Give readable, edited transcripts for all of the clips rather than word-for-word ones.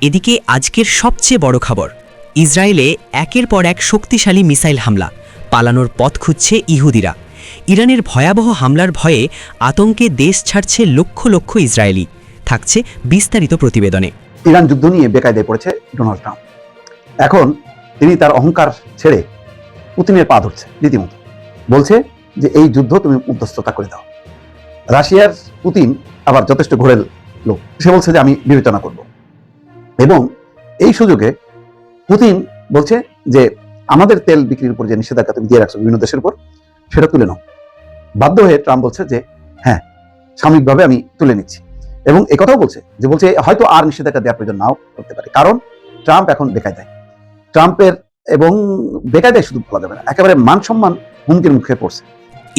এদিকে আজকের সবচেয়ে বড় খবর, ইসরায়েলে একের পর এক শক্তিশালী মিসাইল হামলা, পালানোর পথ খুঁজছে ইহুদিরা। ইরানের ভয়াবহ হামলার ভয়ে আতঙ্কে দেশ ছাড়ছে লক্ষ লক্ষ ইসরায়েলি। থাকছে বিস্তারিত প্রতিবেদনে। ইরান যুদ্ধ নিয়ে বেকায়দায় পড়েছে ডোনাল্ড ট্রাম্প। এখন তিনি তার অহংকার ছেড়ে পুতিনের পা ধরছে, রীতিমতো বলছে যে এই যুদ্ধ তুমি মধ্যস্থতা করে দাও। রাশিয়ার পুতিন আবার যথেষ্ট ঘোরেল লোক, সে বলছে যে আমি বিবেচনা করব, এবং এই সুযোগে পুতিন বলছে যে আমাদের তেল বিক্রির উপর যে নিষেধাজ্ঞা তুমি দিয়ে রাখছো বিভিন্ন দেশের উপর, সেটা তুলে নাও। বাধ্য হয়ে ট্রাম্প বলছে যে হ্যাঁ, সাময়িকভাবে আমি তুলে নিচ্ছি, এবং একথাও বলছে যে হয়তো আর নিষেধাজ্ঞা দেওয়ার প্রয়োজন নাও করতে পারে, কারণ ট্রাম্প এখন বেকায়দায়। ট্রাম্পের এবং বেকায়দায় শুধু বলা যাবে না, একেবারে মান সম্মান হুমকির মুখে পড়ছে।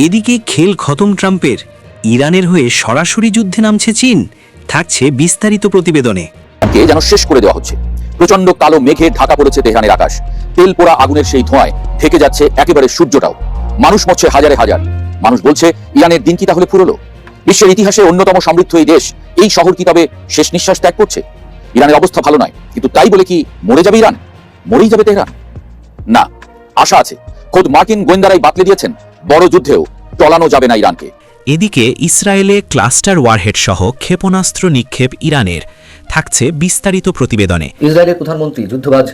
এদিকে খেল খতম ট্রাম্পের, ইরানের হয়ে সরাসরি যুদ্ধে নামছে চীন। থাকছে বিস্তারিত প্রতিবেদনে। যেন শেষ করে দেওয়া হচ্ছে। প্রচন্ড কালো মেঘে ঢাকা পড়েছে তেহরানের আকাশ। তেল পোড়া আগুনের সেই ধোঁয়ায় ঢেকে যাচ্ছে একেবারে সূর্যটাও। মানুষ মরছে হাজারে হাজার। মানুষ বলছে, ইরানের দিন কি তাহলে ফুরলো? বিশ্বের ইতিহাসে অন্যতম সমৃদ্ধ এই দেশ, এই শহর কি তবে শেষ নিঃশ্বাস ত্যাগ করছে? ইরানের অবস্থা ভালো নয়, কিন্তু তাই বলে কি মরে যাবে ইরান? মরেই যাবে তেহরান? না, আশা আছে। খোদ মার্কিন গোয়েন্দারাই বাতলে দিয়েছেন, বড় যুদ্ধেও টলানো যাবে না ইরানকে। এদিকে ইসরায়েলে ক্লাস্টার ওয়ারহেড সহ ক্ষেপণাস্ত্র নিক্ষেপ ইরানের। থাকছে বিস্তারিত প্রতিবেদনে। ইসরায়েলের প্রধানমন্ত্রী যুদ্ধবাজ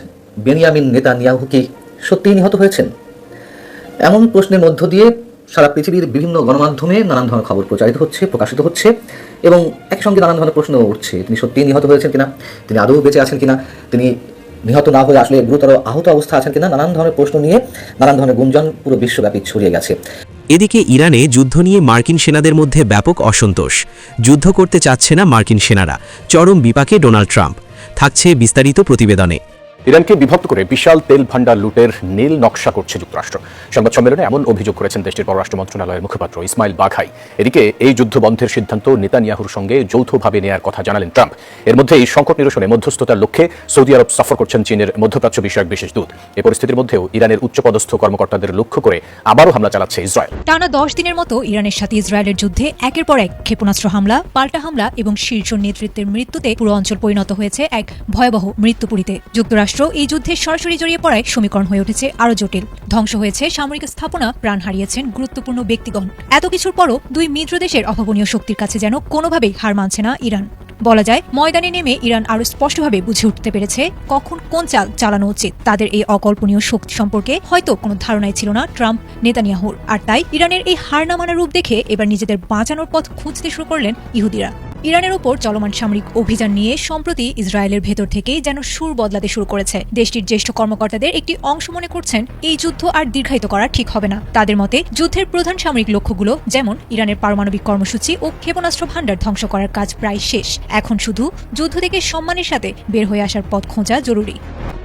বেনিয়ামিন নেতানিয়াহু কি সত্যিই নিহত হয়েছেন? এমন প্রশ্নের মধ্য দিয়ে সারা পৃথিবীর বিভিন্ন গণমাধ্যমে নানান ধরনের খবর প্রচারিত হচ্ছে, প্রকাশিত হচ্ছে, এবং একসঙ্গে নানান ধরনের প্রশ্ন উঠছে, তিনি সত্যিই নিহত হয়েছেন কিনা, তিনি আদৌ বেঁচে আছেন কিনা, তিনি নিহত না হয়ে আসলে গুরুতর আহত অবস্থা আছেন কিনা, নানান ধরনের প্রশ্ন নিয়ে নানান ধরনের গুঞ্জন পুরো বিশ্বব্যাপী ছড়িয়ে গেছে। এদিকে ইরানে যুদ্ধ নিয়ে মার্কিন সেনাদের মধ্যে ব্যাপক অসন্তোষ। যুদ্ধ করতে চাচ্ছে না মার্কিন সেনারা, চরম বিপাকে ডোনাল্ড ট্রাম্প। থাকছে বিস্তারিত প্রতিবেদনে। ইরানকে বিভক্ত করে বিশাল তেল ভান্ডার লুটের নীল নকশা করছে যুক্তরাষ্ট্র। সংবাদ সম্মেলনে এমন অভিযোগ করেছেন দেশটির পররাষ্ট্র মন্ত্রণালয়ের মুখপাত্র ইসমাইল বাঘাই। এদিকে এই যুদ্ধ বন্ধের সিদ্ধান্ত নেতানিয়াহুর সঙ্গে যৌথভাবে নেয়ার কথা জানালেন ট্রাম্প। এর মধ্যে এই সংকট নিরসনে মধ্যস্থতার লক্ষ্যে সৌদি আরব সফর করছেন চীনের মধ্যপ্রাচ্য বিষয়ক বিশেষ দূত। এই পরিস্থিতির মধ্যেও ইরানের উচ্চপদস্থ কর্মকর্তাদের লক্ষ্য করে আবারও হামলা চালাচ্ছে ইসরায়েল। টানা 10 দিনের মতো ইরানের সাথে ইসরায়েলের যুদ্ধে একের পর এক ক্ষেপণাস্ত্র হামলা, পাল্টা হামলা এবং শীর্ষ নেতৃত্বের মৃত্যুতে পুরো অঞ্চল পরিণত হয়েছে এক ভয়াবহ মৃত্যুপুরীতে। যুক্তরাষ্ট্র এই যুদ্ধে সরাসরি জড়িয়ে পড়ায় সমীকরণ হয়ে উঠেছে আরও জটিল। ধ্বংস হয়েছে সামরিক স্থাপনা, প্রাণ হারিয়েছেন গুরুত্বপূর্ণ ব্যক্তিগণ। এত কিছুর পরও দুই মিত্র দেশের অভাবনীয় শক্তির কাছে যেন কোনোভাবেই হার মানছে না ইরান। বলা যায়, ময়দানে নেমে ইরান আরও স্পষ্টভাবে বুঝে উঠতে পেরেছে কখন কোন চাল চালানো উচিত। তাদের এই অকল্পনীয় শক্তি সম্পর্কে হয়তো কোনো ধারণাই ছিল না ট্রাম্প নেতানিয়াহুর। আর তাই ইরানের এই হার না মানার রূপ দেখে এবার নিজেদের বাঁচানোর পথ খুঁজতে শুরু করলেন ইহুদিরা। ইরানের ওপর চলমান সামরিক অভিযান নিয়ে সম্প্রতি ইসরায়েলের ভেতর থেকেই যেন সুর বদলাতে শুরু করেছে। দেশটির জ্যেষ্ঠ কর্মকর্তাদের একটি অংশ মনে করছেন এই যুদ্ধ আর দীর্ঘায়িত করা ঠিক হবে না। তাদের মতে যুদ্ধের প্রধান সামরিক লক্ষ্যগুলো, যেমন ইরানের পারমাণবিক কর্মসূচি ও ক্ষেপণাস্ত্র ভান্ডার ধ্বংস করার কাজ প্রায় শেষ। এখন শুধু যুদ্ধ থেকে সম্মানের সাথে বের হয়ে আসার পথ খোঁজা জরুরি।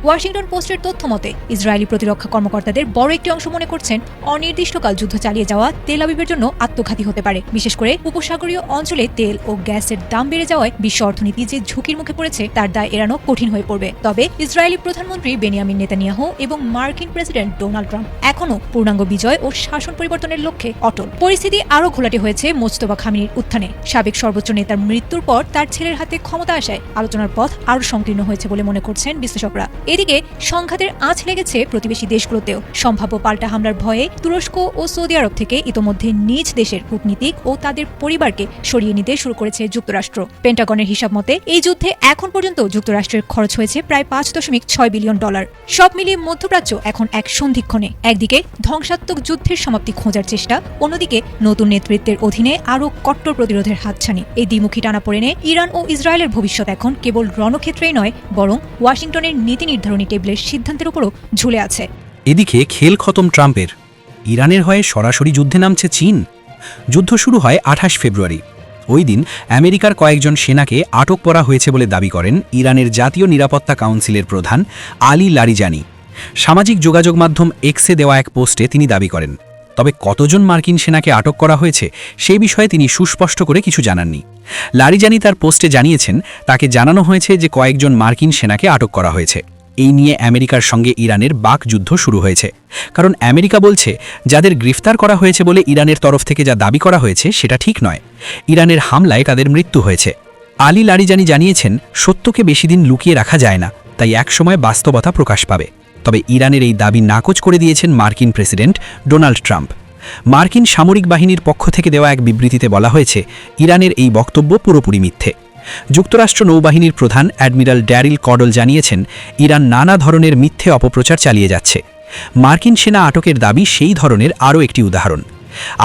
ওয়াশিংটন পোস্টের তথ্য মতে ইসরায়েলি প্রতিরক্ষা কর্মকর্তাদের বড় একটি অংশ মনে করছেন অনির্দিষ্টকাল যুদ্ধ চালিয়ে যাওয়া তেল আবিবের জন্য আত্মঘাতী হতে পারে। বিশেষ করে উপসাগরীয় অঞ্চলে তেল ও গ্যাসের দাম বেড়ে যাওয়ায় বিশ্ব অর্থনীতি যে ঝুঁকির মুখে পড়েছে তার দায় এড়ানো কঠিন হয়ে পড়বে। তবে ইসরায়েলি প্রধানমন্ত্রী বেনিয়ামিন নেতানিয়াহু এবং মার্কিন প্রেসিডেন্ট ডোনাল্ড ট্রাম্প এখনও পূর্ণাঙ্গ বিজয় ও শাসন পরিবর্তনের লক্ষ্যে অটল। পরিস্থিতি আরও ঘোলাটে হয়েছে মোজতবা খামেনির উত্থানে। সাবেক সর্বোচ্চ নেতার মৃত্যুর পর তার ছেলের হাতে ক্ষমতা আসায় আলোচনার পথ আরও সংকীর্ণ হয়েছে বলে মনে করছেন বিশ্লেষকরা। এদিকে সংঘাতের আঁচ লেগেছে প্রতিবেশী দেশগুলোতেও। সম্ভাব্য পাল্টা হামলার ভয়ে তুরস্ক ও সৌদি আরব থেকে ইতোমধ্যে নিজ দেশের কূটনীতিক ও তাদের পরিবারকে সরিয়ে নিতে শুরু করেছে যুক্তরাষ্ট্র। পেন্টাগনের হিসাব মতে এই যুদ্ধে এখন পর্যন্ত যুক্তরাষ্ট্রের খরচ হয়েছে প্রায় $5.6 বিলিয়ন। সব মিলিয়ে মধ্যপ্রাচ্য এখন এক সন্ধিক্ষণে। একদিকে ধ্বংসাত্মক যুদ্ধের সমাপ্তি খোঁজার চেষ্টা, অন্যদিকে নতুন নেতৃত্বের অধীনে আরও কট্টর প্রতিরোধের হাতছানি। এই দ্বিমুখী টানাপোড়েনে ইরান ও ইসরায়েলের ভবিষ্যৎ এখন কেবল রণক্ষেত্রেই নয়, বরং ওয়াশিংটনের নীতি নির্ধারণী টেবিলের সিদ্ধান্তের উপরও ঝুলে আছে। এদিকে খেল খতম ট্রাম্পের, ইরানের হয়ে সরাসরি যুদ্ধে নামছে চীন। যুদ্ধ শুরু হয় 28 ফেব্রুয়ারি। ওই দিন আমেরিকার কয়েকজন সেনাকে আটক করা হয়েছে বলে দাবি করেন ইরানের জাতীয় নিরাপত্তা কাউন্সিলের প্রধান আলী লারিজানি। সামাজিক যোগাযোগ মাধ্যম এক্সে দেওয়া এক পোস্টে তিনি দাবি করেন। তবে কতজন মার্কিন সেনাকে আটক করা হয়েছে সেই বিষয়ে তিনি সুস্পষ্ট করে কিছু জানাননি। লারিজানি তার পোস্টে জানিয়েছেন, তাকে জানানো হয়েছে যে কয়েকজন মার্কিন সেনাকে আটক করা হয়েছে। এই নিয়ে আমেরিকার সঙ্গে ইরানের বাকযুদ্ধ শুরু হয়েছে, কারণ আমেরিকা বলছে যাদের গ্রেফতার করা হয়েছে বলে ইরানের তরফ থেকে যা দাবি করা হয়েছে সেটা ঠিক নয়। ইরানের হামলায় তাদের মৃত্যু হয়েছে। আলী লারিজানি জানিয়েছেন, সত্যকে বেশি দিন লুকিয়ে রাখা যায় না, তাই একসময় বাস্তবতা প্রকাশ পাবে। তবে ইরানের এই দাবি নাকচ করে দিয়েছেন মার্কিন প্রেসিডেন্ট ডোনাল্ড ট্রাম্প। মার্কিন সামরিক বাহিনীর পক্ষ থেকে দেওয়া এক বিবৃতিতে বলা হয়েছে, ইরানের এই বক্তব্য পুরোপুরি মিথ্যে। যুক্তরাষ্ট্র নৌবাহিনীর প্রধান অ্যাডমিরাল ড্যারিল কডল জানিয়েছেন, ইরান নানা ধরনের মিথ্যে অপপ্রচার চালিয়ে যাচ্ছে। মার্কিন সেনা আটকের দাবি সেই ধরনের আরও একটি উদাহরণ।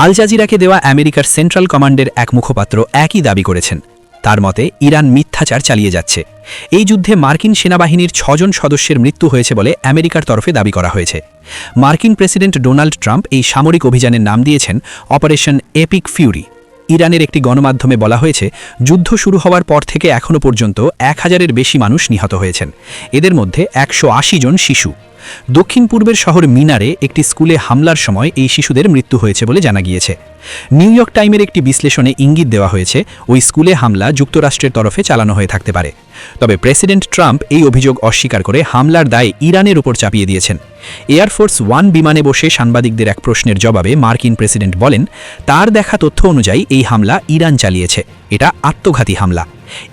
আল জাজিরাকে দেওয়া আমেরিকার সেন্ট্রাল কমান্ডের এক মুখপাত্র একই দাবি করেছেন। তার মতে, ইরান মিথ্যাচার চালিয়ে যাচ্ছে। এই যুদ্ধে মার্কিন সেনাবাহিনীর 6 জন সদস্যের মৃত্যু হয়েছে বলে আমেরিকার তরফে দাবি করা হয়েছে। মার্কিন প্রেসিডেন্ট ডোনাল্ড ট্রাম্প এই সামরিক অভিযানের নাম দিয়েছেন অপারেশন এপিক ফিউরি। ইরানের একটি গণমাধ্যমে বলা হয়েছে, যুদ্ধ শুরু হওয়ার পর থেকে এখনও পর্যন্ত 1000-এর বেশি মানুষ নিহত হয়েছেন। এদের মধ্যে 180 জন শিশু। দক্ষিণ পূর্বের শহর মিনারে একটি স্কুলে হামলার সময় এই শিশুদের মৃত্যু হয়েছে বলে জানা গিয়েছে। নিউ ইয়র্ক টাইমের একটি বিশ্লেষণে ইঙ্গিত দেওয়া হয়েছে, ওই স্কুলে হামলা যুক্তরাষ্ট্রের তরফে চালানো হয়ে থাকতে পারে। তবে প্রেসিডেন্ট ট্রাম্প এই অভিযোগ অস্বীকার করে হামলার দায় ইরানের উপর চাপিয়ে দিয়েছেন। এয়ারফোর্স 1 বিমানে বসে সাংবাদিকদের এক প্রশ্নের জবাবে মার্কিন প্রেসিডেন্ট বলেন, তার দেখা তথ্য অনুযায়ী এই হামলা ইরান চালিয়েছে, এটা আত্মঘাতী হামলা।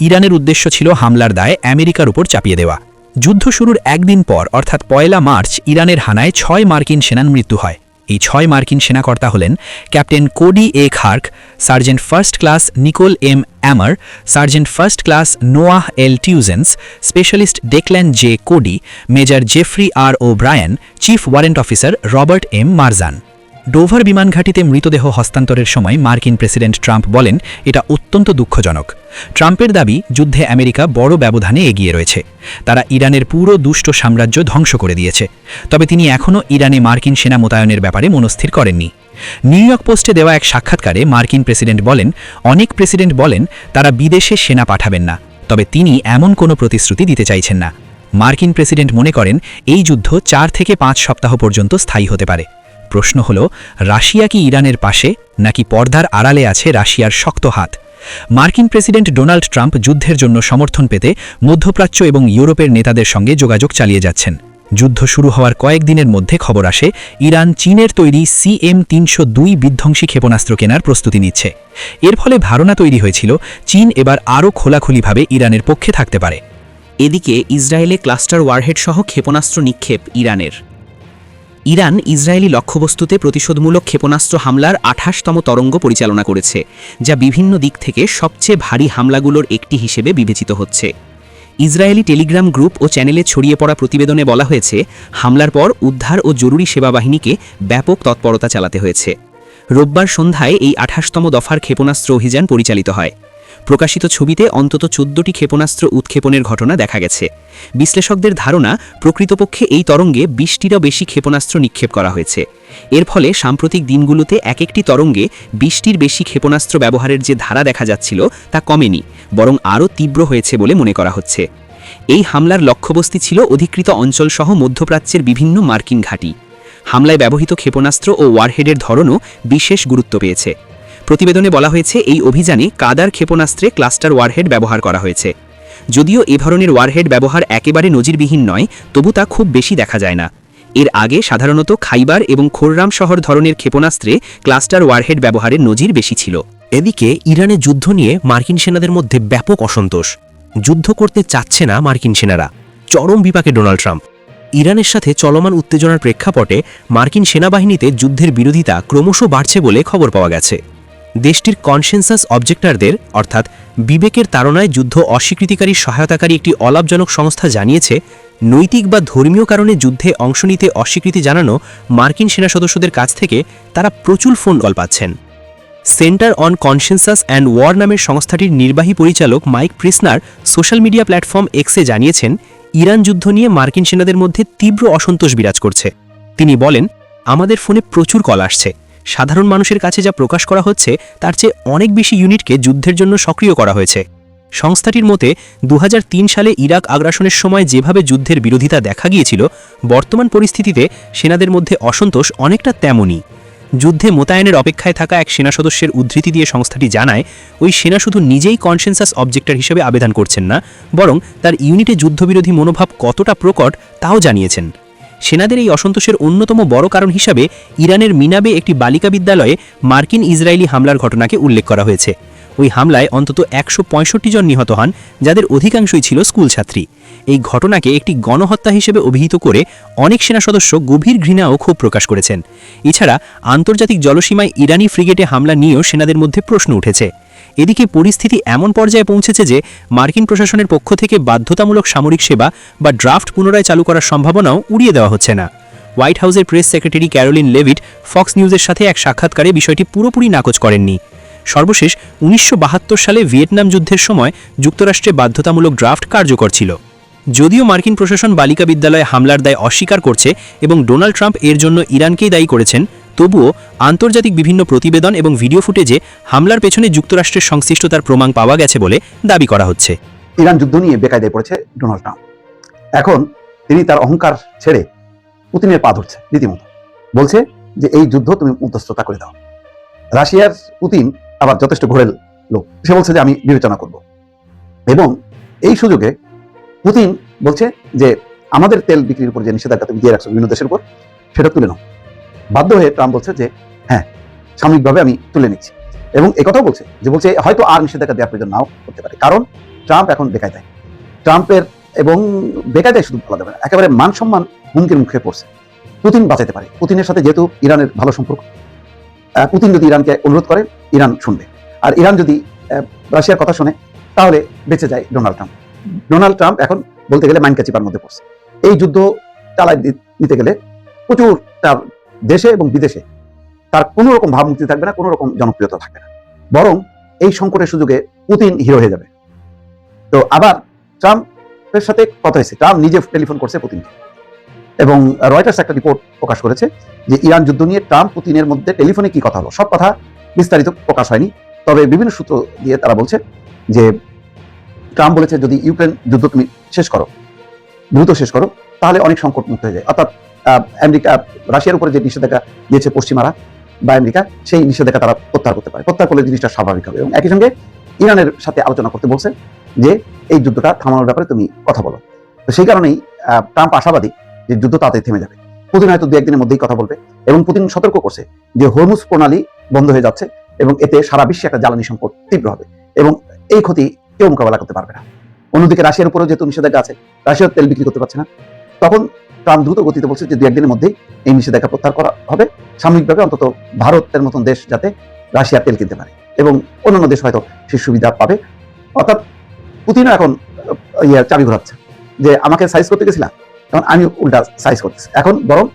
ইরানের উদ্দেশ্য ছিল হামলার দায় আমেরিকার উপর চাপিয়ে দেওয়া। যুদ্ধ শুরুর একদিন পর অর্থাৎ 1 মার্চ ইরানের হানায় 6 মার্কিন সেনার মৃত্যু হয়। এই 6 মার্কিন সেনাকর্তা হলেন captain Cody A Khork, sergeant first class Nicole M Amor, sergeant first class Noah L Tietjens, specialist Declan J Coady, major Jeffrey R O'Brien, chief warrant officer Robert M Marzan. Dover বিমানঘাটিতে মৃতদেহ হস্তান্তরের সময় মার্কিন president Trump বলেন, এটা অত্যন্ত দুঃখজনক। ট্রাম্পের দাবি, যুদ্ধে আমেরিকা বড় ব্যবধানে এগিয়ে রয়েছে। তারা ইরানের পুরো দুষ্ট সাম্রাজ্য ধ্বংস করে দিয়েছে। তবে তিনি এখনও ইরানে মার্কিন সেনা মোতায়েনের ব্যাপারে মনস্থির করেননি। নিউ ইয়র্ক পোস্টে দেওয়া এক সাক্ষাৎকারে মার্কিন প্রেসিডেন্ট বলেন, অনেক প্রেসিডেন্ট বলেন তারা বিদেশে সেনা পাঠাবেন না, তবে তিনি এমন কোনো প্রতিশ্রুতি দিতে চাইছেন না। মার্কিন প্রেসিডেন্ট মনে করেন, এই যুদ্ধ 4 থেকে 5 সপ্তাহ পর্যন্ত স্থায়ী হতে পারে। প্রশ্ন হল, রাশিয়া কি ইরানের পাশে, নাকি পর্দার আড়ালে আছে রাশিয়ার শক্ত হাত? মার্কিন প্রেসিডেন্ট ডোনাল্ড ট্রাম্প যুদ্ধের জন্য সমর্থন পেতে মধ্যপ্রাচ্য এবং ইউরোপের নেতাদের সঙ্গে যোগাযোগ চালিয়ে যাচ্ছেন। যুদ্ধ শুরু হওয়ার কয়েকদিনের মধ্যে খবর আসে, ইরান চীনের তৈরি CM-302 বিধ্বংসী ক্ষেপণাস্ত্র কেনার প্রস্তুতি নিচ্ছে। এর ফলে ধারণা তৈরি হয়েছিল, চীন এবার আরও খোলাখুলিভাবে ইরানের পক্ষে থাকতে পারে। এদিকে ইসরায়েলে ক্লাস্টার ওয়ারহেড সহ ক্ষেপণাস্ত্র নিক্ষেপ ইরানের। ইরান ইসরায়েলি লক্ষ্যবস্তুতে প্রতিশোধমূলক ক্ষেপণাস্ত্র হামলার 28তম তরঙ্গ পরিচালনা করেছে, যা বিভিন্ন দিক থেকে সবচেয়ে ভারী হামলাগুলোর একটি হিসেবে বিবেচিত হচ্ছে। ইসরায়েলি টেলিগ্রাম গ্রুপ ও চ্যানেলে ছড়িয়ে পড়া প্রতিবেদনে বলা হয়েছে, হামলার পর উদ্ধার ও জরুরি সেবা বাহিনীকে ব্যাপক তৎপরতা চালাতে হয়েছে। রোববার সন্ধ্যায় এই 28তম দফার ক্ষেপণাস্ত্র অভিযান পরিচালিত হয়। প্রকাশিত ছবিতে অন্তত 14টি ক্ষেপণাস্ত্র উৎক্ষেপণের ঘটনা দেখা গেছে। বিশ্লেষকদের ধারণা, প্রকৃতপক্ষে এই তরঙ্গে 20টিরও বেশি ক্ষেপণাস্ত্র নিক্ষেপ করা হয়েছে। এর ফলে সাম্প্রতিক দিনগুলোতে এক একটি তরঙ্গে 20টির বেশি ক্ষেপণাস্ত্র ব্যবহারের যে ধারা দেখা যাচ্ছিল তা কমেনি, বরং আরও তীব্র হয়েছে বলে মনে করা হচ্ছে। এই হামলার লক্ষ্যবস্তু ছিল অধিকৃত অঞ্চলসহ মধ্যপ্রাচ্যের বিভিন্ন মার্কিন ঘাঁটি। হামলায় ব্যবহৃত ক্ষেপণাস্ত্র ও ওয়ারহেডের ধরনও বিশেষ গুরুত্ব পেয়েছে। প্রতিবেদনে বলা হয়েছে, এই অভিযানে কাদার ক্ষেপণাস্ত্রে ক্লাস্টার ওয়ারহেড ব্যবহার করা হয়েছে। যদিও এ ধরনের ওয়ারহেড ব্যবহার একেবারে নজিরবিহীন নয়, তবু তা খুব বেশি দেখা যায় না। এর আগে সাধারণত খাইবার এবং খোররাম শহর ধরনের ক্ষেপণাস্ত্রে ক্লাস্টার ওয়ারহেড ব্যবহারের নজির বেশি ছিল। এদিকে ইরানে যুদ্ধ নিয়ে মার্কিন সেনাদের মধ্যে ব্যাপক অসন্তোষ। যুদ্ধ করতে চাচ্ছে না মার্কিন সেনারা, চরম বিপাকে ডোনাল্ড ট্রাম্প। ইরানের সাথে চলমান উত্তেজনার প্রেক্ষাপটে মার্কিন সেনাবাহিনীতে যুদ্ধের বিরোধিতা ক্রমশ বাড়ছে বলে খবর পাওয়া গেছে। দেশটির কনসেনসাস অবজেক্টরদের অর্থাৎ বিবেকের তাড়নায় যুদ্ধ অস্বীকৃতিকারী সহায়তাকারী একটি অলাভজনক সংস্থা জানিয়েছে, নৈতিক বা ধর্মীয় কারণে যুদ্ধে অংশ নিতে অস্বীকৃতি জানানো মার্কিন সেনা সদস্যদের কাছ থেকে তারা প্রচুর ফোন কল পাচ্ছেন। Centre on consensus and war নামের সংস্থাটির নির্বাহী পরিচালক Mike Prysner social media platform এক্সে জানিয়েছেন, ইরান যুদ্ধ নিয়ে মার্কিন সেনাদের মধ্যে তীব্র অসন্তোষ বিরাজ করছে। তিনি বলেন, আমাদের ফোনে প্রচুর কল আসছে। সাধারণ মানুষের কাছে যা প্রকাশ করা হচ্ছে তার চেয়ে অনেক বেশি ইউনিটকে যুদ্ধের জন্য সক্রিয় করা হয়েছে। সংস্থাটির মতে 2003 সালে ইরাক আগ্রাসনের সময় যেভাবে যুদ্ধের বিরোধিতা দেখা গিয়েছিল, বর্তমান পরিস্থিতিতে সেনাদের মধ্যে অসন্তোষ অনেকটা তেমনই। যুদ্ধে মোতায়েনের অপেক্ষায় থাকা এক সেনা সদস্যের উদ্ধৃতি দিয়ে সংস্থাটি জানায়, ওই সেনা শুধু নিজেই কনসেনসাস অবজেক্টর হিসেবে আবেদন করছেন না, বরং তার ইউনিটে যুদ্ধবিরোধী মনোভাব কতটা প্রকট তাও জানিয়েছেন। সেনাদের এই অসন্তোষের অন্যতম বড় কারণ হিসাবে ইরানের মিনাবে একটি বালিকা বিদ্যালয়ে মার্কিন ইসরায়েলি হামলার ঘটনাকে উল্লেখ করা হয়েছে। ওই হামলায় অন্তত 165 জন নিহত হন, যাদের অধিকাংশই ছিল স্কুল ছাত্রী। এই ঘটনাকে একটি গণহত্যা হিসেবে অভিহিত করে অনেক সেনা সদস্য গভীর ঘৃণা ও ক্ষোভ প্রকাশ করেছেন। এছাড়া আন্তর্জাতিক জলসীমায় ইরানি ফ্রিগেটে হামলা নিয়েও সেনাদের মধ্যে প্রশ্ন উঠেছে। এদিকে পরিস্থিতি এমন পর্যায়ে পৌঁছেছে যে মার্কিন প্রশাসনের পক্ষ থেকে বাধ্যতামূলক সামরিক সেবা বা ড্রাফট পুনরায় চালু করার সম্ভাবনাও উড়িয়ে দেওয়া হচ্ছে না। হোয়াইট হাউসের press secretary Karoline Leavitt Fox নিউজের সাথে এক সাক্ষাৎকারে বিষয়টি পুরোপুরি নাকচ করেননি। সর্বশেষ 1972 সালে ভিয়েতনাম যুদ্ধের সময় যুক্তরাষ্ট্রে বাধ্যতামূলক ড্রাফট কার্যকর ছিল। যদিও মার্কিন প্রশাসন বালিকা বিদ্যালয়ে হামলার দায় অস্বীকার করছে এবং ডোনাল্ড ট্রাম্প এর জন্য ইরানকেই দায়ী করেছেন, তবুও আন্তর্জাতিক বিভিন্ন প্রতিবেদন এবং ভিডিও ফুটেজে হামলার পেছনে যুক্তরাষ্ট্রের সংশ্লিষ্টতার প্রমাণ পাওয়া গেছে বলে দাবি করা হচ্ছে। ইরান যুদ্ধ নিয়ে বেকায়দায় পড়েছে ডোনাল্ড ট্রাম্প। এখন তিনি তার অহংকার ছেড়ে পুতিনের পা ধরছে, রীতিমতো বলছে যে এই যুদ্ধ তুমি মধ্যস্থতা করে দাও। রাশিয়ার পুতিন আবার যথেষ্ট ঘোরেল লোক, সে বলছে যে আমি বিবেচনা করব, এবং এই সুযোগে পুতিন বলছে যে আমাদের তেল বিক্রির উপর যে নিষেধাজ্ঞা তুমি দিয়ে রাখছো বিভিন্ন দেশের উপর, সেটা তুলে নাও। বাধ্য হয়ে ট্রাম্প বলছে যে হ্যাঁ, সাময়িকভাবে আমি তুলে নিচ্ছি, এবং একথাও বলছে যে হয়তো আর নিষেধাজ্ঞা দেওয়ার প্রয়োজন নাও করতে পারে, কারণ ট্রাম্প এখন বেকায়দায়। ট্রাম্পের এবং বেকায়দায় শুধু বলা যাবে না, একেবারে মান সম্মান হুমকির মুখে পড়ছে। পুতিন বাঁচাতে পারে, পুতিনের সাথে যেহেতু ইরানের ভালো সম্পর্ক, পুতিন যদি ইরানকে অনুরোধ করে ইরান শুনবে, আর ইরান যদি রাশিয়ার কথা শোনে তাহলে বেঁচে যায় ডোনাল্ড ট্রাম্প। ডোনাল্ড ট্রাম্প এখন বলতে গেলে মাইনকা চিপার মধ্যে পড়ছে। এই যুদ্ধ চালায় নিতে গেলে প্রচুর তার দেশে এবং বিদেশে তার কোনো রকম ভাবমূর্তি থাকবে না, কোনো রকম জনপ্রিয়তা থাকবে না, বরং এই সংকটের সুযোগে পুতিন হিরো হয়ে যাবে। তো আবার ট্রাম্পের সাথে কথা হয়েছে, ট্রাম্প নিজে টেলিফোন করছে পুতিনকে, এবং রয়টার্স একটা রিপোর্ট প্রকাশ করেছে যে ইরান যুদ্ধ নিয়ে ট্রাম্প পুতিনের মধ্যে টেলিফোনে কি কথা হলো, সব কথা বিস্তারিত প্রকাশ হয়নি, তবে বিভিন্ন সূত্র দিয়ে তারা বলছে যে ট্রাম্প বলেছে যদি ইউক্রেন যুদ্ধ তুমি শেষ করো, দ্রুত শেষ করো, তাহলে অনেক সংকট মুক্ত হয়ে যায়। অর্থাৎ আমেরিকা রাশিয়ার উপরে যে নিষেধাজ্ঞা দিয়েছে পশ্চিমারা বা আমেরিকা, সেই নিষেধাজ্ঞা তারা প্রত্যাহার করতে পারে, প্রত্যাহার করলে জিনিসটা স্বাভাবিক হবে, এবং একই সঙ্গে ইরানের সাথে আলোচনা করতে বলছে যে এই যুদ্ধটা থামানোর ব্যাপারে তুমি কথা বলো। তো সেই কারণেই ট্রাম্প আশাবাদী যে যুদ্ধ তাড়াতাড়ি থেমে যাবে। পুতিন হয়তো দু একদিনের মধ্যেই কথা বলবে, এবং পুতিন সতর্ক করছে যে হরমুজ প্রণালী বন্ধ হয়ে যাচ্ছে, এবং এতে সারা বিশ্বে একটা জ্বালানি সংকট তীব্র হবে, এবং এই ক্ষতি কেউ মোকাবেলা করতে পারবে না। অন্যদিকে রাশিয়ার উপরেও যেহেতু নিষেধাজ্ঞা আছে, রাশিয়ার তেল বিক্রি করতে পারছে না, তখন ট্রাম্প দ্রুত গতিতে বলছে যে দু একদিনের মধ্যেই এই নিষেধাজ্ঞা প্রত্যাহার করা হবে, সাময়িকভাবে অন্তত ভারতের মতন দেশ যাতে রাশিয়ার তেল কিনতে পারে, এবং অন্যান্য দেশ হয়তো সেই সুবিধা পাবে। অর্থাৎ পুতিনও এখন চাবি ঘোরাচ্ছে যে আমাকে সাইজ করতে গেছিলাম, এখন আমি উল্টা সাইজ করতেছি। এখন বরং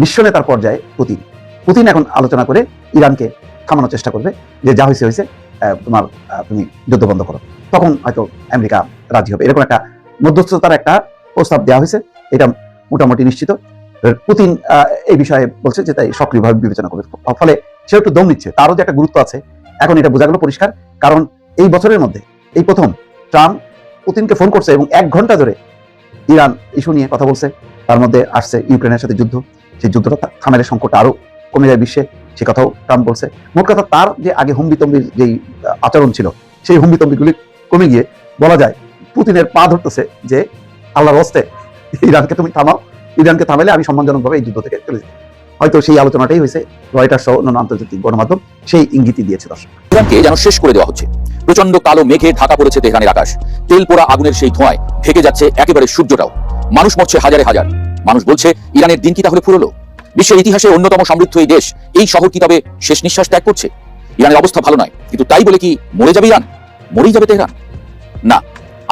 বিশ্ব নেতার পর্যায়ে পুতিন এখন আলোচনা করে ইরানকে থামানোর চেষ্টা করবে যে যা হয়েছে হয়েছে, তুমি যুদ্ধ বন্ধ করো, তখন হয়তো আমেরিকা রাজি হবে। এরকম একটা মধ্যস্থতার একটা প্রস্তাব দেওয়া হয়েছে, এটা মোটামুটি নিশ্চিত। পুতিন এই বিষয়ে বলছে যে তাই সক্রিয়ভাবে বিবেচনা করবে, ফলে সে একটু দম নিচ্ছে, তারও যে একটা গুরুত্ব আছে এখন এটা বোঝা গেল পরিষ্কার। কারণ এই বছরের মধ্যে এই প্রথম ট্রাম্প পুতিনকে ফোন করছে এবং 1 ঘন্টা ধরে ইরান ইস্যু নিয়ে কথা বলছে। তার মধ্যে আসছে ইউক্রেনের সাথে যুদ্ধ, সেই যুদ্ধটা থামালে সংকট আরো কমে যায় বিশ্বে, সে কথাও ট্রাম্প বলছে। মোট কথা তার যে আগে হুম্বিতম্বির যেই আচরণ ছিল, সেই হুম্বিতম্বিগুলি কমে গিয়ে বলা যায় পুতিনের পা ধরতেছে যে আল্লাহর হস্তে ইরানকে তুমি থামাও, ইরানকে থামালে আমি সম্মানজনকভাবে এই যুদ্ধ থেকে চলে যেতে। হয়তো সেই আলোচনাটাই হয়েছে, রয়টার্স সহ অন্যান্য আন্তর্জাতিক গণমাধ্যম সেই ইঙ্গিতই দিয়েছে। দর্শক, ইরানকে যেন শেষ করে দেওয়া হচ্ছে। প্রচন্ড কালো মেঘে ঢাকা পড়েছে তেহরানের আকাশ, তেল পোড়া আগুনের সেই ধোঁয়ায় ঢেকে যাচ্ছে একেবারে সূর্যটাও। মানুষ মরছে হাজারে হাজার। মানুষ বলছে ইরানের দিন কি তাহলে ফুরলো? বিশ্বের ইতিহাসে অন্যতম সমৃদ্ধ এই দেশ, এই শহর কি তবে শেষ নিঃশ্বাস ত্যাগ করছে? ইরানের অবস্থা ভালো নয়, কিন্তু তাই বলে কি মরে যাবে ইরান? মরেই যাবে তেহরান? না,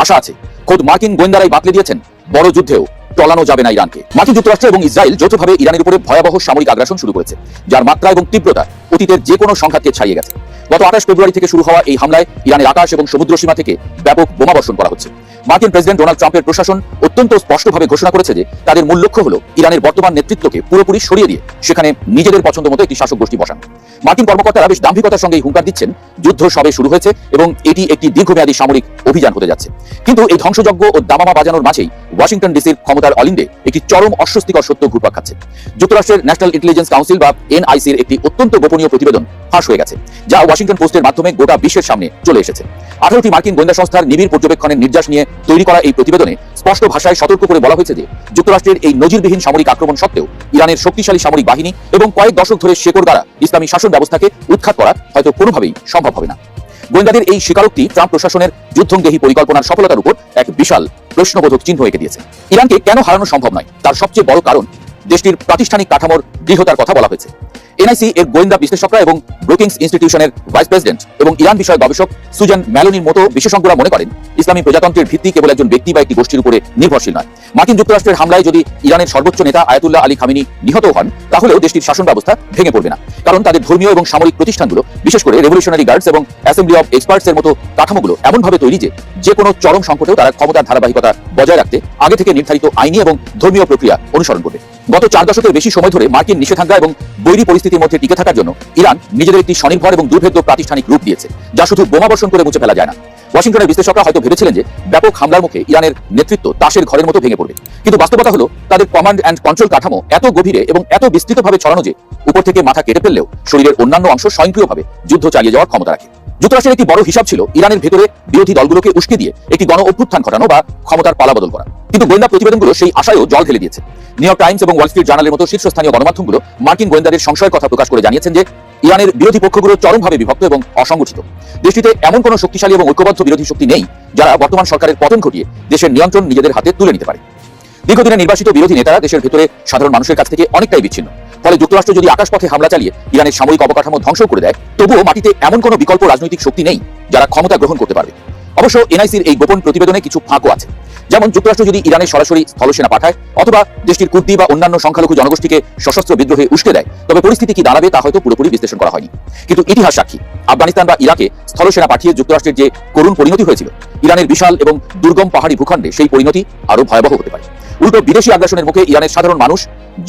আশা আছে। খোদ মার্কিন গোয়েন্দারাই বাতলে দিয়েছেন বড় যুদ্ধেও টলানো যাবে না ইরানকে। মার্কিন যুক্তরাষ্ট্র এবং ইসরায়েল যৌথভাবে ইরানের উপরে ভয়াবহ সামরিক আগ্রাসন শুরু করেছে, যার মাত্রা এবং তীব্রতা অতীতের যে কোনো সংঘাতকে ছাড়িয়ে গেছে। গত 28 ফেব্রুয়ারি থেকে শুরু হওয়া এই হামলায় ইরানের আকাশ এবং সমুদ্র সীমা থেকে ব্যাপক বোমাবর্ষণ করা হচ্ছে। মার্কিন প্রেসিডেন্ট ডোনাল্ড ট্রাম্পের প্রশাসন অত্যন্ত স্পষ্টভাবে ঘোষণা করেছে যে তাদের মূল লক্ষ্য হলো ইরানের বর্তমান নেতৃত্বকে পুরোপুরি সরিয়ে দিয়ে সেখানে নিজেদের পছন্দ মতো একটি শাসক গোষ্ঠী বসানো। মার্কিন কর্মকর্তারা বেশ দাম্ভিকতার সঙ্গে হুঙ্কার দিচ্ছেন যুদ্ধ সবে শুরু হয়েছে এবং এটি একটি দীর্ঘমেয়াদী সামরিক অভিযান হতে যাচ্ছে। কিন্তু এই ধ্বংসযজ্ঞ ও দামামা বাজানোর মাঝেই ওয়াশিংটন ডিসির ক্ষমতার অলিন্দে একটি চরম অস্বস্তিকর সত্য ঘুরপাক খাচ্ছে। যুক্তরাষ্ট্রের ন্যাশনাল ইন্টেলিজেন্স কাউন্সিল বা এনআইসির একটি অত্যন্ত গোপনীয় প্রতিবেদন ফাঁস হয়ে গেছে, যা ওয়াশিংটন পোস্টের মাধ্যমে গোটা বিশ্বের সামনে চলে এসেছে। 18টি মার্কিন গোয়েন্দা সংস্থার নিবিড় পর্যবেক্ষণের নির্যাস নিয়ে তৈরি করা এই প্রতিবেদনে স্পষ্ট ভাষায় সতর্ক করে বলা হয়েছে যে যুক্তরাষ্ট্রের এই নজিরবিহীন সামরিক আক্রমণ সত্ত্বেও ইরানের শক্তিশালী সামরিক বাহিনী এবং কয়েক দশক ধরে শেকড় দ্বারা ইসলামী শাসন ব্যবস্থাকে উৎখাত করা হয়তো কোনোভাবেই সম্ভব হবে না। গোয়েন্দাদের এই স্বীকারোক্তি ট্রাম্প প্রশাসনের যুদ্ধংদেহী পরিকল্পনার সফলতার উপর এক বিশাল প্রশ্নবোধক চিহ্ন এঁকে দিয়েছে। ইরানকে কেন হারানো সম্ভব নয় তার সবচেয়ে বড় কারণ দেশটির প্রাতিষ্ঠানিক কাঠামোর দৃঢ়তার কথা বলা হয়েছে। এনআইসি এর গোয়েন্দা বিশ্লেষকরা এবং ব্রুকিংস ইনস্টিটিউশনের ভাইস প্রেসিডেন্ট এবং ইরান বিষয়ক গবেষক সুজান ম্যালোনির মতো বিশেষজ্ঞরা মনে করেন ইসলামী প্রজাতন্ত্রের ভিত্তি কেবল একজন ব্যক্তি বা একটি গোষ্ঠীর উপরে নির্ভরশীল নয়। মার্কিন যুক্তরাষ্ট্রের হামলায় যদি ইরানের সর্বোচ্চ নেতা আয়াতুল্লাহ আলী খামেনি নিহত হন তাহলেও দেশটির শাসন ব্যবস্থা ভেঙে পড়বে না, কারণ তাদের ধর্মীয় এবং সামরিক প্রতিষ্ঠানগুলো বিশেষ করে রেভলিউশনারি গার্ডস এবং অ্যাসেম্বলি অফ এক্সপার্টস এর মতো কাঠামোগুলো এমনভাবে তৈরি যে কোনো চরম সংকটেও তারা ক্ষমতার ধারাবাহিকতা বজায় রাখতে আগে থেকে নির্ধারিত আইনি এবং ধর্মীয় প্রক্রিয়া অনুসরণ করবে। গত 4 দশকের বেশি সময় ধরে মার্কিন নিষেধাজ্ঞা এবং বৈরী পরিস্থিতির মধ্যে টিকে থাকার জন্য ইরান নিজেদের একটি স্বনির্ভর এবং দুর্ভেদ্য প্রাতিষ্ঠানিক রূপ দিয়েছে, যা শুধু বোমা বর্ষণ করে মুছে ফেলা যায় না। ওয়াশিংটনের বিশ্লেষকরা হয়তো ভেবেছিলেন যে ব্যাপক হামলার মুখে ইরানের নেতৃত্ব তাসের ঘরের মতো ভেঙে পড়বে, কিন্তু বাস্তবতা হলো তাদের কমান্ড অ্যান্ড কন্ট্রোল কাঠামো এত গভীরে এবং এত বিস্তৃতভাবে ছড়ানো যে উপর থেকে মাথা কেটে ফেললেও শরীরের অন্যান্য অংশ স্বয়ংক্রিয়ভাবে যুদ্ধ চালিয়ে যাওয়ার ক্ষমতা রাখে। যুক্তরাষ্ট্রের একটি বড় হিসাব ছিল ইরানের ভেতরে বিরোধী দলগুলোকে উস্কে দিয়ে একটি গণ অভ্যুত্থান ঘটানো বা ক্ষমতার পালাবদল করা, কিন্তু গোয়েন্দা প্রতিবেদনগুলো সেই আশায়ও জল ঢেলে দিয়েছে। নিউ ইয়র্ক টাইমস এবং ওয়াল স্ট্রিট জার্নালের মতো শীর্ষস্থানীয় গণমাধ্যমগুলো মার্কিন গোয়েন্দাদের সংশয়ের কথা প্রকাশ করে জানিয়েছেন যে ইরানের বিরোধী পক্ষগুলো চরমভাবে বিভক্ত এবং অসংগঠিত। দেশটিতে এমন কোনো শক্তিশালী এবং ঐক্যবদ্ধ বিরোধী শক্তি নেই যারা বর্তমান সরকারের পতন ঘটিয়ে দেশের নিয়ন্ত্রণ নিজেদের হাতে তুলে নিতে পারে। দীর্ঘদিনের নির্বাচিত বিরোধী নেতারা দেশের ভেতরে সাধারণ মানুষের কাছ থেকে অনেকটাই বিচ্ছিন্ন। ফলে যুক্তরাষ্ট্র যদি আকাশপথে হামলা চালিয়ে ইরানের সামরিক অবকাঠামো ধ্বংস করে দেয়, তবুও মাটিতে এমন কোনো বিকল্প রাজনৈতিক শক্তি নেই যারা ক্ষমতা গ্রহণ করতে পারবে। অবশ্য এনআইসির এই গোপন প্রতিবেদনে কিছু ফাঁকও আছে। যেমন যুক্তরাষ্ট্র যদি ইরানের সরাসরি স্থলসেনা পাঠায় অথবা দেশটির কুর্দি বা অন্যান্য সংখ্যালঘু জনগোষ্ঠীকে সশস্ত্র বিদ্রোহে উস্কে দেয়, তবে পরিস্থিতি কি দাঁড়াবে তা হয়তো পুরোপুরি বিশ্লেষণ করা হয়নি। কিন্তু ইতিহাস সাক্ষী, আফগানিস্তান বা ইরাকে স্থলসেনা পাঠিয়ে যুক্তরাষ্ট্রের যে করুণ পরিণতি হয়েছিল, ইরানের বিশাল এবং দুর্গম পাহাড়ি ভূখণ্ডে সেই পরিণতি আরো ভয়াবহ হতে পারে। উল্টো বিদেশি আগ্রাসনের মুখে ইরানের সাধারণ মানুষ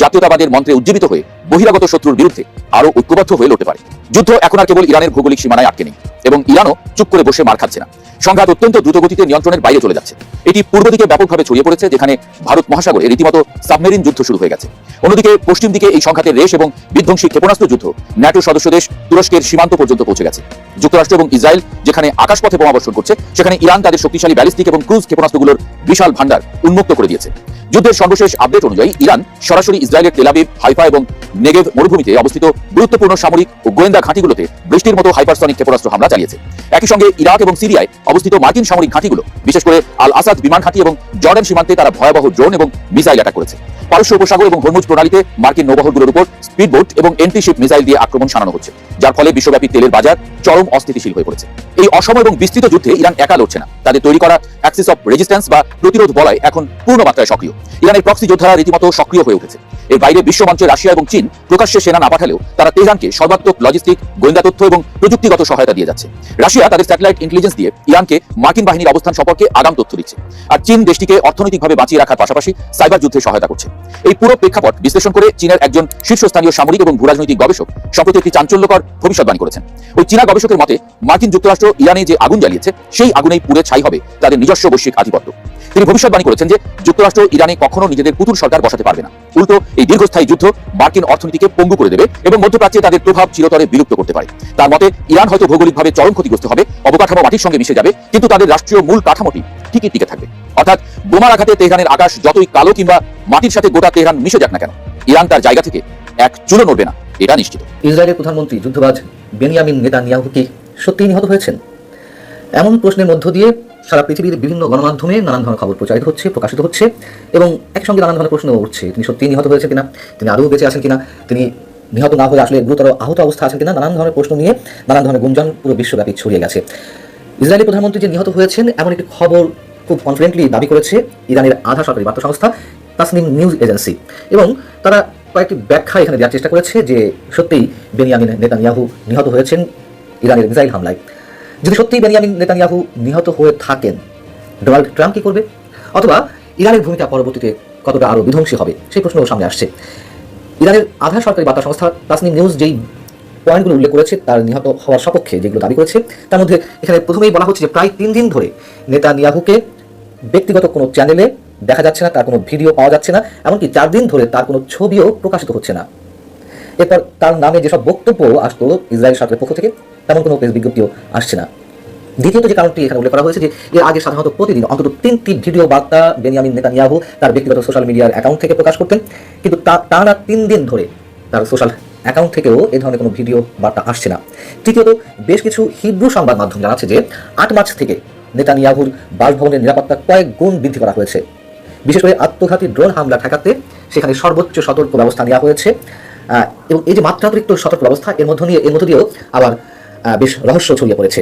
জাতীয়তাবাদের মন্ত্রে উজ্জীবিত হয়ে বহিরাগত শত্রুর বিরুদ্ধে আরো ঐক্যবদ্ধ হয়ে লড়তে পারে। যুদ্ধ এখন আর কেবল ইরানের ভৌগোলিক সীমানায় আটকে নেই এবং ইরানও চুপ করে বসে মার খাচ্ছে না। সংঘাত অত্যন্ত দ্রুতগতিতে নিয়ন্ত্রণের বাইরে চলে যাচ্ছে। এটি পূর্ব দিকে ব্যাপকভাবে ছড়িয়ে পড়েছে, যেখানে ভারত মহাসাগরে রীতিমতো সাবমেরিন যুদ্ধ শুরু হয়ে গেছে। অন্যদিকে পশ্চিম দিকে এই সংঘাতের রেশ এবং বিধ্বংসী ক্ষেপণাস্ত্র যুদ্ধ ন্যাটো সদস্য দেশ তুরস্কের সীমান্ত পর্যন্ত পৌঁছে গেছে। যুক্তরাষ্ট্র এবং ইসরায়েল যেখানে আকাশপথে বোমা বর্ষণ করছে, সেখানে ইরান তাদের শক্তিশালী ব্যালিস্টিক এবং ক্রুজ ক্ষেপণাস্ত্রগুলোর বিশাল ভান্ডার উন্মুক্ত করে দিয়েছে। যুদ্ধের সর্বশেষ আপডেট অনুযায়ী ইরান সরাসরি ইসরায়েলের তেল আবিব, হাইফা এবং নেগেভ মরুভূমিতে অবস্থিত গুরুত্বপূর্ণ সামরিক ও গোয়েন্দা ঘাঁটিগুলোতে বৃষ্টির মতো হাইপারসনিক ক্ষেপণাস্ত্র হামলা চালিয়েছে। একই সঙ্গে ইরাক এবং সিরিয়ায় অবস্থিত মার্কিন সামরিক ঘাঁটিগুলো, বিশেষ করে আল আসাদ বিমান ঘাঁটি এবং জর্ডান সীমান্তে তারা ভয়াবহ ড্রোন এবং মিসাইল অ্যাটাক করেছে। পারস্য উপসাগর এবং হরমুজ প্রণালীতে মার্কিন নৌবহরগুলোর উপর স্পিডবোট এবং এন্টিশিপ মিসাইল দিয়ে আক্রমণ শানানো হচ্ছে, যার ফলে বিশ্বব্যাপী তেলের বাজার চরম অস্থিতিশীল হয়ে পড়েছে। এই অসময় এবং বিস্তৃত যুদ্ধে ইরান একা লড়ছে না, তাদের তৈরি করা অ্যাক্সিস অফ রেজিস্ট্যান্স বা প্রতিরোধ বলয় এখন পূর্ণ মাত্রায় সক্রিয়। ইরানের প্রক্সি যোদ্ধারা রীতিমতো সক্রিয় হয়ে উঠেছে। এর বাইরে বিশ্বমঞ্চে রাশিয়া এবং চীন প্রকাশ্যে সেনা না পাঠালেও তারা তেহরানকে সর্বাত্মক লজিস্টিক, গোয়েন্দা তথ্য এবং প্রযুক্তিগত সহায়তা দিয়ে যাচ্ছে। রাশিয়া তাদের স্যাটেলাইট ইন্টেলিজেন্স দিয়ে ইরানকে মার্কিন বাহিনীর অবস্থান সম্পর্কে আগাম তথ্য দিচ্ছে, আর চীন দেশটিকে অর্থনৈতিকভাবে বাঁচিয়ে রাখার পাশাপাশি সাইবার যুদ্ধে সহায়তা করছে। এই পুরো প্রেক্ষাপট বিশ্লেষণ করে চীনের একজন শীর্ষস্থানীয় সামরিক এবং ভূরাজনৈতিক গবেষক সম্প্রতি একটি চাঞ্চল্যকর ভবিষ্যৎবাণী করেছেন। ওই চীনা গবেষকের মতে মার্কিন যুক্তরাষ্ট্র ইরানে যে আগুন জ্বালিয়েছে, সেই আগুনেই পুড়ে ছাই হবে তাদের নিজস্ব বৈশ্বিক আধিপত্য। তিনি ভবিষ্যৎবাণী করেছেন যে যুক্তরাষ্ট্র ইরানে কখনো নিজেদের পুতুল সরকার বসাতে পারবে না। উল্টো এই দীর্ঘস্থায়ী যুদ্ধ মার্কিন অর্থনীতিকে পঙ্গু করে দেবে এবং মধ্যপ্রাচ্যে তাদের প্রভাব চিরতরে বিলুপ্ত করতে পারে। তার মতে ইরান হয়তো ভৌগোলিকভাবে চরম ক্ষতিগ্রস্ত হবে, অবকাঠামো মাটির সঙ্গে মিশে যাবে, কিন্তু তাদের রাষ্ট্রীয় মূল কাঠামোটি ঠিকই টিকে থাকবে। অর্থাৎ বোমার আঘাতে তেহরানের আকাশ যতই কালো কিংবা মাটির সাথে গোটা তেহরান মিশে যাক না কেন, ইরান তার জায়গা থেকে এক চুলো নড়বে না, এটা নিশ্চিত। ইসরায়েলের প্রধানমন্ত্রী যুদ্ধবাজ বেনিয়ামিন নেতানিয়াহু কি সত্যিই নিহত হয়েছেন? এমন প্রশ্নের মধ্য দিয়ে সারা পৃথিবীর বিভিন্ন গণমাধ্যমে নানান ধরনের খবর প্রচারিত হচ্ছে, প্রকাশিত হচ্ছে এবং একসঙ্গে নানান ধরনের প্রশ্ন উঠছে, তিনি সত্যিই নিহত হয়েছেন কিনা, তিনি আদৌ বেঁচে আছেন কিনা, তিনি নিহত না হয়ে আসলে গুরুতর আহত অবস্থা আছেন কিনা, নানান ধরনের প্রশ্ন নিয়ে নানান ধরনের গুঞ্জন পুরো বিশ্বব্যাপী ছড়িয়ে গেছে। ইসরায়েলি প্রধানমন্ত্রী যে নিহত হয়েছেন এমন একটি খবর খুব কনফিডেন্টলি দাবি করেছে ইরানের আধা সরকারি বার্তা সংস্থা তাসনিম নিউজ এজেন্সি, এবং তারা কয়েকটি ব্যাখ্যা এখানে দেওয়ার চেষ্টা করেছে যে সত্যিই বেনিয়ামিন নেতানিয়াহু নিহত হয়েছেন ইরানের মিসাইল হামলায়। যদি সত্যিই বেনিয়ামিন নেতানিয়াহু নিহত হয়ে থাকেন, ডোনাল্ড ট্রাম্প কি করবে, অথবা ইরানের ভূমিকা পরবর্তীতে কতটা আরও বিধ্বংসী হবে, সেই প্রশ্ন সামনে আসছে। ইরানের আধা সরকারি বার্তা সংস্থা তাসনিম নিউজ যেই পয়েন্টগুলো উল্লেখ করেছে তার নিহত হওয়ার সপক্ষে যেগুলো দাবি করেছে, তার মধ্যে এখানে প্রথমেই বলা হচ্ছে যে প্রায় 3 দিন ধরে নেতানিয়াহুকে ব্যক্তিগত কোনো চ্যানেলে দেখা যাচ্ছে না, তার কোনো ভিডিও পাওয়া যাচ্ছে না, এমনকি 4 দিন ধরে তার কোনো ছবিও প্রকাশিত হচ্ছে না। এরপর তার নামে যেসব বক্তব্য আসতো ইসরায়েল সরকারের পক্ষ থেকে, তেমন কোনো প্রেস বিজ্ঞপ্তিও আসছে না। দ্বিতীয়ত যে কারণটি এখানে উল্লেখ করা হয়েছে যে এর আগে সাধারণত প্রতিদিন অন্তত 3টি ভিডিও বার্তা বেনিয়ামিন নেতানিয়াহু তার ব্যক্তিগত সোশ্যাল মিডিয়ার অ্যাকাউন্ট থেকে প্রকাশ করতেন, কিন্তু টানা 3 দিন ধরে তার সোশ্যাল অ্যাকাউন্ট থেকেও এই ধরনের কোনো ভিডিও বার্তা আসছে না। তৃতীয়ত বেশ কিছু হিব্রু সংবাদ মাধ্যম জানাচ্ছে যে 8 মার্চ থেকে নেতানিয়াহুর বাসভবনের নিরাপত্তা কয়েক গুণ বৃদ্ধি করা হয়েছে। বিশেষ করে আত্মঘাতী ড্রোন হামলা ঠেকাতে সেখানে সর্বোচ্চ সতর্ক ব্যবস্থা নেওয়া হয়েছে, এবং এই যে মাত্রাতিরিক্ত সতর্ক ব্যবস্থা এর মধ্য দিয়েও আবার বেশ রহস্য ছড়িয়ে পড়েছে।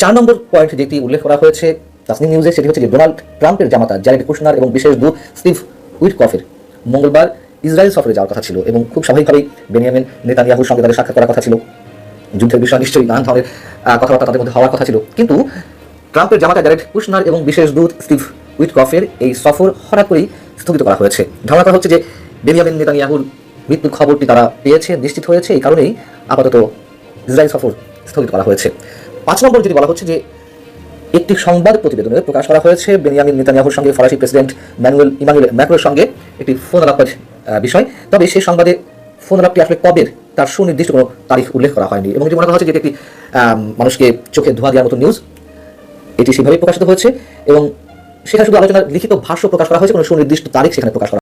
4 নম্বর পয়েন্ট যেটি উল্লেখ করা হয়েছে তাসনিম নিউজে, সেটি হচ্ছে যে ডোনাল্ড ট্রাম্পের জামাতা জ্যারেড কুশনার এবং বিশেষ দূত স্টিভ উইটকফের মঙ্গলবার ইসরায়েল সফরে যাওয়ার কথা ছিল, এবং খুব স্বাভাবিকভাবেই বেনিয়ামিন নেতানিয়াহুর সঙ্গে তাদের সাক্ষাৎ করার কথা ছিল। যুদ্ধের বিষয়ে নিশ্চয়ই নানান ধরনের কথাবার্তা তাদের মধ্যে হওয়ার কথা ছিল, কিন্তু ট্রাম্পের জামাতা জ্যারেড কুশনার এবং বিশেষ দূত স্টিভ উইটকফের এই সফর হঠাৎ করেই স্থগিত করা হয়েছে। ধারণা করা হচ্ছে যে বেনিয়ামিন নেতানিয়াহুর মৃত্যুর খবরটি তারা পেয়েছে, নিশ্চিত হয়েছে, এই কারণেই আপাতত ইসরায়েল সফর স্থগিত করা হয়েছে। 5 নম্বর যেটি বলা হচ্ছে যে একটি সংবাদ প্রতিবেদনে প্রকাশ করা হয়েছে বেনিয়ামিন নেতানিয়াহুর সঙ্গে ফরাসি প্রেসিডেন্ট ইমানুয়েল ম্যাক্রোর সঙ্গে একটি ফোন আলাপের বিষয়। তবে সেই সংবাদে ফোন আলাপটি আসলে কবের তার সুনির্দিষ্ট কোনো তারিখ উল্লেখ করা হয়নি, এবং যে মনে করা হচ্ছে যে এটি একটি মানুষকে চোখে ধোঁয়া দেওয়ার মতো নিউজ, এটি সেভাবেই প্রকাশিত হয়েছে, এবং সেখানে শুধু আলোচনার লিখিত ভাষ্য প্রকাশ করা হয়েছে, কোনো সুনির্দিষ্ট তারিখ সেখানে প্রকাশ করা